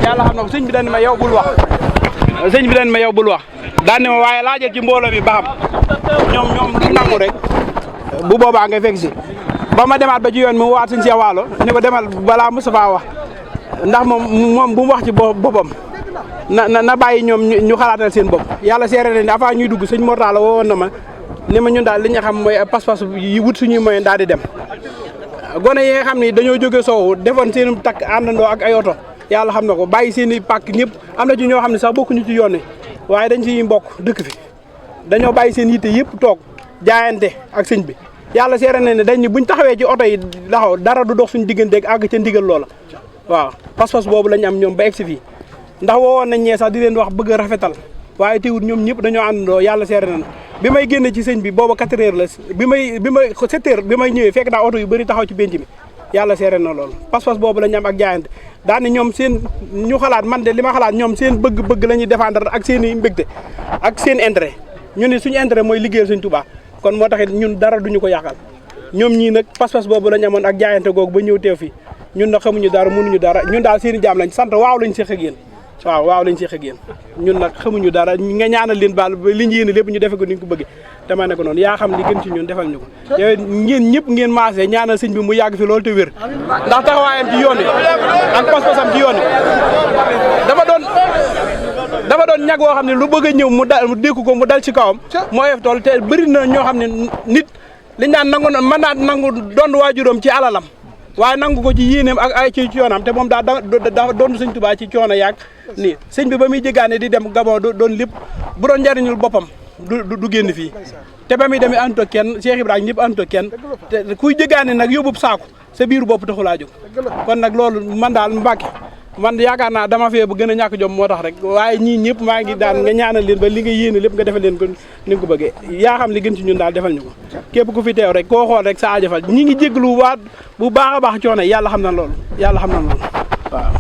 yàlla xam na ko sëñ bi dañ ma yow bul wax sëñ bi dañ ma yow bul wax daan ne ma waaye laajal ci mbooloo mi ba xam ñoom lu nangu rek bu boobaa nga fekk si ba ma demaat ba ci yoon mi waat sëñ Cheikh Waalo ne ko demal balaa Moustapha wax ndax moom bu mu wax ci boppam na bàyyi ñoom ñu xalaatal seen bopp yàlla seere na ne avant ñuy dugg sëñ Mortala woowoon na ma ne ma ñun daal li ñu xam mooy pas-pas yi wut suñuy moyen daal di dem gone yi nga xam ni dañoo jóge soowu defoon seen takk àndandoo ak ay oto yàlla xam na ko bàyyi seen i pàkk ñëpp am na ci ñoo xam ne sax bokkuñu ci yoon wi waaye dañ ciy mbokk dëkk fi dañoo bàyyi seen yitte yëpp toog jaayante ak sëñ bi yàlla seere na ne dañ ni buñ taxawee ci oto yi taxaw dara du dox suñu digganteeg àgg ca ndigal loola waaw pas-pas boobu lañ am ñoom ba egsi fii ndax woowoon nañ ñee sax di leen wax bëgg a rafetal waaye teewul ñoom ñëpp dañoo àndandoo yàlla seere na bi may génne ci sëñ bi booba 4 heures la bi may 7 heures bi may ñëwee fekk naa oto yu bëri taxaw ci benc mi yàlla seere na loolu pas-pas boobu la ñu am ak jaayante daani ñoom seen ñu xalaat man de li ma xalaat ñoom seen bëgg-bëgg la ñuy défendre ak seen i mbégte ak seen intérêt ñu ne suñu intérêt mooy liggéeyal Sëñ Tuubaa kon moo taxit ñun dara duñu ko yàqal ñoom ñii nag pas-pas boobu la ñu amoon ak jaayante googu ba ñëw teew fii ñun nag xamuñu dara mënuñu dara ñun daal seen i jaam lañ sant waaw lañ seq ak yéen waaw lañ seq ak yéen ñun nag xamuñu dara nga ñaanal leen baal ba li ñu yéene lépp ñu defe ko ni ñu ko bëggee dama ne ko noonu yaa xam li gën ci ñun defal ñu ko yow ngeen ñëpp ngeen maasee ñaanal sëñ bi mu yàgg fi loolu te wér ndax taxawaayam ci yoon wi ak pas-pasam ci yoon wi dafa doon ñag woo xam ne lu bëgg a ñëw mu dékku ko mu dal ci kawam moo yef tool te bëri na ñoo xam ne nit liñ naan nangu mën naa nangu doon waajuram ci alalam waaye nangu ko ci yéeneem ak ay ci coonam te moom daa doon sëñ Tuubaa ci coono yaag nii sëñ bi ba muy jéggaane di dem Gabon doon lépp bu doon njariñul boppam du génn fii te ba muy demee àndut ak kenn Cheikh Ibrahima ñëpp àndut ak kenn te kuy jéggaane nag yóbbub saako sa biiru bopp taxulaa jóg kon nag loolu man daal Mbàkke man yaakaar naa dama fee ba gën a ñàkk jom moo tax rek waaye ñii ñëpp maa ngi daan nga ñaanal leen ba li nga yéene lépp nga defal leen ko ni nga ko bëggee yaa xam li gën ci ñun daal defal ñu ko képp ku fi teew rek koo xool rek sa aajafal ñi ngi jéglu waat bu baax a baax coono yàlla xam na loolu waaw